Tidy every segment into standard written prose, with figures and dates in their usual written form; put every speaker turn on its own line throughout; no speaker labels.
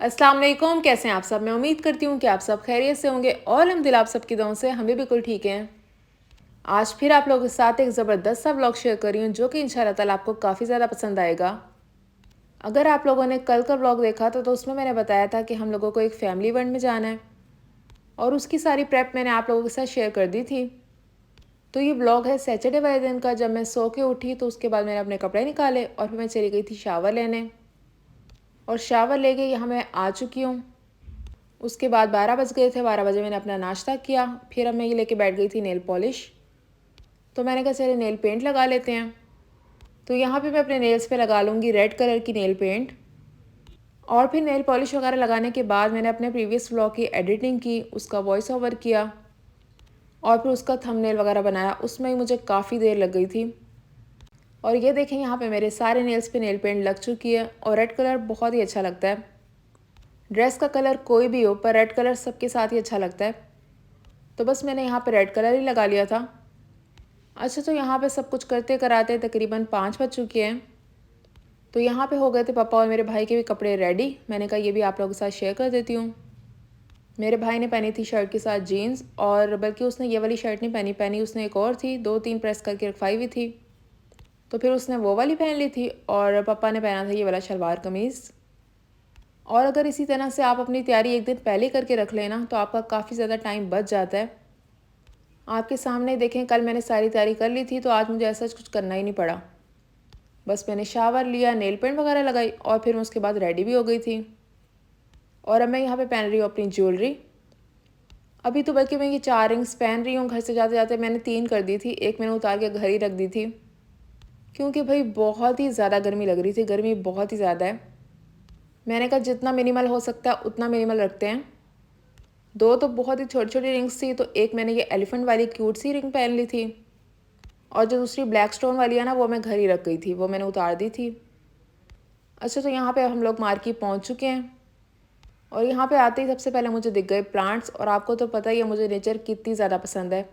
अस्सलाम वालेकुम, कैसे हैं आप सब। मैं उम्मीद करती हूँ कि आप सब खैरियत से होंगे और अल्हम्दुलिल्लाह आप सबकी दुआओं से हम भी बिल्कुल ठीक हैं। आज फिर आप लोगों के साथ एक ज़बरदस्त सा व्लॉग शेयर कर रही हूँ जो कि इंशाल्लाह ताला आपको काफ़ी ज़्यादा पसंद आएगा। अगर आप लोगों ने कल का व्लॉग देखा तो उसमें मैंने बताया था कि हम लोगों को एक फ़ैमिली इवेंट में जाना है और उसकी सारी प्रेप मैंने आप लोगों के साथ शेयर कर दी थी। तो ये व्लॉग है सैटरडे वाले दिन का, जब मैं सो के उठी तो उसके बाद मैंने अपने कपड़े निकाले और फिर मैं चली गई थी शावर लेने। और शावर लेके यहाँ मैं आ चुकी हूँ। उसके बाद 12 बज गए थे। 12 बजे मैंने अपना नाश्ता किया। फिर अब मैं ये लेके बैठ गई थी नेल पॉलिश। तो मैंने कहा चले नेल पेंट लगा लेते हैं। तो यहाँ पे मैं अपने नेल्स पे लगा लूँगी रेड कलर की नेल पेंट। और फिर नेल पॉलिश वगैरह लगाने के बाद मैंने अपने प्रीवियस व्लॉग की एडिटिंग की, उसका वॉइस ओवर किया और फिर उसका थंबनेल वगैरह बनाया। उसमें ही मुझे काफ़ी देर लग गई थी। और ये देखें यहाँ पे मेरे सारे नेल्स पे नेल पेंट लग चुकी है और रेड कलर बहुत ही अच्छा लगता है। ड्रेस का कलर कोई भी हो पर रेड कलर सबके साथ ही अच्छा लगता है। तो बस मैंने यहाँ पे रेड कलर ही लगा लिया था। अच्छा, तो यहाँ पे सब कुछ करते कराते तकरीबन 5 बज चुके हैं। तो यहाँ पे हो गए थे पापा और मेरे भाई के भी कपड़े रेडी। मैंने कहा ये भी आप लोगों के साथ शेयर कर देती हूँ। मेरे भाई ने पहनी थी शर्ट के साथ जीन्स, और बल्कि उसने ये वाली शर्ट नहीं पहनी, उसने एक और थी, 2-3 प्रेस करके रखवाई हुई थी। तो फिर उसने वो वाली पहन ली थी और पापा ने पहना था ये वाला शलवार कमीज़। और अगर इसी तरह से आप अपनी तैयारी एक दिन पहले करके रख लेना तो आपका काफ़ी ज़्यादा टाइम बच जाता है। आपके सामने देखें, कल मैंने सारी तैयारी कर ली थी तो आज मुझे ऐसा कुछ करना ही नहीं पड़ा। बस मैंने शावर लिया, नेल पेंट वगैरह लगाई और फिर मैं उसके बाद रेडी भी हो गई थी। और अब मैं यहाँ पे पहन रही हूँ अपनी ज्वेलरी। अभी तो बल्कि मैं ये 4 रिंग्स पहन रही हूँ। घर से जाते जाते मैंने 3 कर दी थी, एक मैंने उतार के घर ही रख दी थी क्योंकि भाई बहुत ही ज़्यादा गर्मी लग रही थी। गर्मी बहुत ही ज़्यादा है। मैंने कहा जितना मिनिमल हो सकता है उतना मिनिमल रखते हैं। 2 तो बहुत ही छोटी छोटी रिंग्स थी, तो एक मैंने ये एलिफेंट वाली क्यूट सी रिंग पहन ली थी और जो दूसरी ब्लैक स्टोन वाली है ना, वो मैं घर ही रख गई थी, वो मैंने उतार दी थी। अच्छा, तो यहाँ पे हम लोग मार्केट पहुँच चुके हैं और यहाँ पे आते ही सबसे पहले मुझे दिख गए प्लांट्स। और आपको तो पता ही है मुझे नेचर कितनी ज़्यादा पसंद है।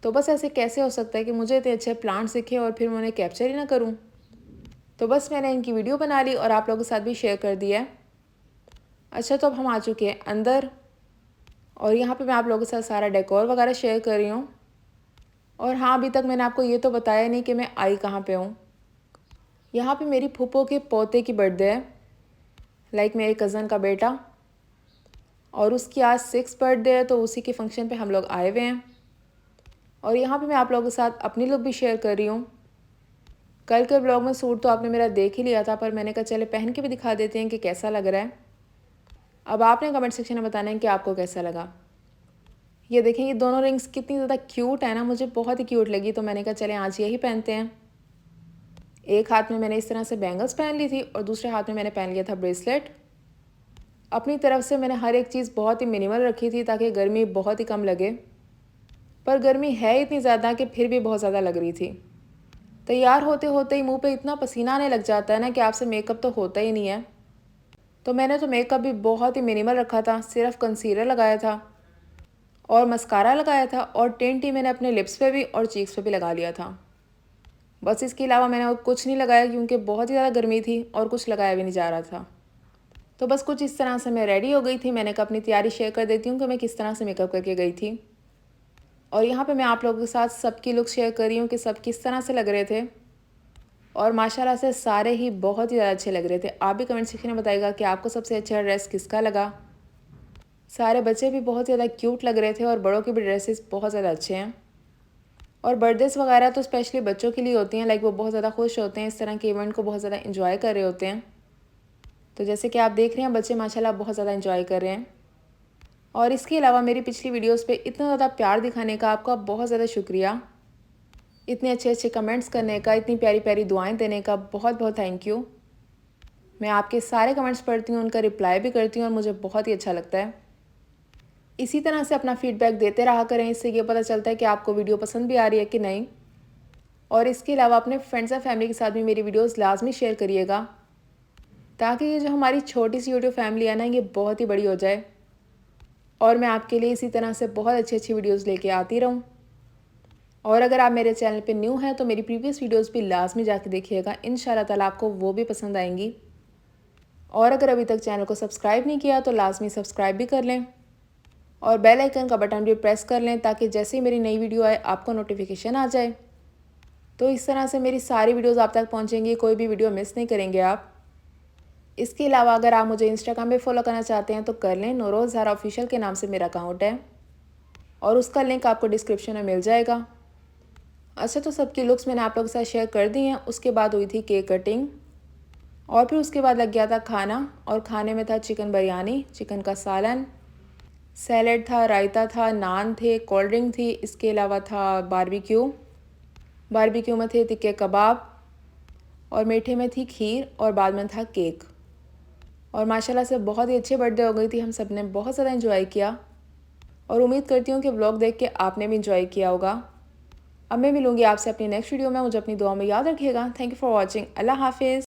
तो बस ऐसे कैसे हो सकता है कि मुझे इतने अच्छे प्लांट्स दिखे और फिर मैं उन्हें कैप्चर ही ना करूँ। तो बस मैंने इनकी वीडियो बना ली और आप लोगों के साथ भी शेयर कर दिया है। अच्छा, तो अब हम आ चुके हैं अंदर और यहाँ पे मैं आप लोगों के साथ सारा डेकोर वगैरह शेयर कर रही हूँ। और हाँ, अभी तक मैंने आपको ये तो बताया नहीं कि मैं आई कहाँ पे हूँ। यहाँ पे मेरी फूफो के पोते की बर्थडे है, लाइक मेरे कज़न का बेटा, और उसकी आज 6 बर्थडे है, तो उसी के फंक्शन पे हम लोग आए हुए हैं। और यहाँ पे मैं आप लोगों के साथ अपनी लुक भी शेयर कर रही हूँ। कल के ब्लॉग में सूट तो आपने मेरा देख ही लिया था, पर मैंने कहा चले पहन के भी दिखा देते हैं कि कैसा लग रहा है। अब आपने कमेंट सेक्शन में बताना है कि आपको कैसा लगा। ये देखें, ये दोनों रिंग्स कितनी ज़्यादा क्यूट है ना, मुझे बहुत ही क्यूट लगी, तो मैंने कहा चले आज यही पहनते हैं। एक हाथ में मैंने इस तरह से बैंगल्स पहन ली थी और दूसरे हाथ में मैंने पहन लिया था ब्रेसलेट। अपनी तरफ से मैंने हर एक चीज़ बहुत ही मिनिमल रखी थी ताकि गर्मी बहुत ही कम लगे, पर गर्मी है इतनी ज़्यादा कि फिर भी बहुत ज़्यादा लग रही थी। तैयार होते होते ही मुंह पे इतना पसीना आने लग जाता है ना कि आपसे मेकअप तो होता ही नहीं है। तो मैंने तो मेकअप भी बहुत ही मिनिमल रखा था, सिर्फ कंसीलर लगाया था और मस्कारा लगाया था और टिंट ही मैंने अपने लिप्स पे भी और चीक्स पे भी लगा लिया था। बस इसके अलावा मैंने और कुछ नहीं लगाया क्योंकि बहुत ही ज़्यादा गर्मी थी और कुछ लगाया भी नहीं जा रहा था। तो बस कुछ इस तरह से मैं रेडी हो गई थी। मैंने कहा अपनी तैयारी शेयर कर देती हूँ कि मैं किस तरह से मेकअप करके गई थी। और यहाँ पे मैं आप लोगों के साथ सबकी लुक शेयर कर रही हूँ कि सब किस तरह से लग रहे थे। और माशाल्लाह से सारे ही बहुत ही ज़्यादा अच्छे लग रहे थे। आप भी कमेंट सेक्शन में बताइएगा कि आपको सबसे अच्छा ड्रेस किसका लगा। सारे बच्चे भी बहुत ज़्यादा क्यूट लग रहे थे और बड़ों के भी ड्रेसेस बहुत ज़्यादा अच्छे हैं। और बर्थडेज़ वगैरह तो स्पेशली बच्चों के लिए होती हैं, लाइक वो बहुत ज़्यादा खुश होते हैं, इस तरह के इवेंट को बहुत ज़्यादा इंजॉय कर रहे होते हैं। तो जैसे कि आप देख रहे हैं बच्चे माशाल्लाह बहुत ज़्यादा इंजॉय कर रहे हैं। और इसके अलावा मेरी पिछली वीडियोस पे इतना ज़्यादा प्यार दिखाने का आपका बहुत ज़्यादा शुक्रिया। इतने अच्छे अच्छे कमेंट्स करने का, इतनी प्यारी प्यारी दुआएं देने का बहुत बहुत थैंक यू। मैं आपके सारे कमेंट्स पढ़ती हूँ, उनका रिप्लाई भी करती हूँ और मुझे बहुत ही अच्छा लगता है। इसी तरह से अपना फीडबैक देते रहा करें, इससे ये पता चलता है कि आपको वीडियो पसंद भी आ रही है कि नहीं। और इसके अलावा अपने फ्रेंड्स और फैमिली के साथ भी मेरी वीडियोस लाजमी शेयर करिएगा, ताकि ये जो हमारी छोटी सी यूट्यूब फैमिली है ना, ये बहुत ही बड़ी हो जाए और मैं आपके लिए इसी तरह से बहुत अच्छी अच्छी वीडियोस लेके आती रहूँ। और अगर आप मेरे चैनल पे न्यू हैं तो मेरी प्रीवियस वीडियोस भी लाजमी जाके देखिएगा, इंशाल्लाह ताला आपको वो भी पसंद आएंगी। और अगर अभी तक चैनल को सब्सक्राइब नहीं किया तो लाजमी सब्सक्राइब भी कर लें और बेल आइकन का बटन भी प्रेस कर लें ताकि जैसे ही मेरी नई वीडियो आए आपको नोटिफिकेशन आ जाए। तो इस तरह से मेरी सारी वीडियोस आप तक पहुंचेंगी, कोई भी वीडियो मिस नहीं करेंगे आप। इसके अलावा अगर आप मुझे इंस्टाग्राम पे फॉलो करना चाहते हैं तो कर लें, नूरोज़ ज़हरा ऑफिशियल के नाम से मेरा अकाउंट है और उसका लिंक आपको डिस्क्रिप्शन में मिल जाएगा। अच्छा, तो सबकी लुक्स मैंने आप लोगों के साथ शेयर कर दी हैं। उसके बाद हुई थी केक कटिंग और फिर उसके बाद लग गया था खाना और खाने में था चिकन बिरयानी, चिकन का सालन, सैलेड था, रायता था, नान थे, कोल्ड ड्रिंक थी। इसके अलावा था बारबेक्यू में थे तिक्के कबाब और मीठे में थी खीर और बाद में था केक। और माशाल्लाह से बहुत ही अच्छी बर्थडे हो गई थी, हम सब ने बहुत ज़्यादा एंजॉय किया और उम्मीद करती हूँ कि व्लॉग देख के आपने भी एंजॉय किया होगा। अब मैं मिलूँगी आपसे अपनी नेक्स्ट वीडियो में, मुझे अपनी दुआ में याद रखिएगा। Thank you for watching. Allah हाफिज़।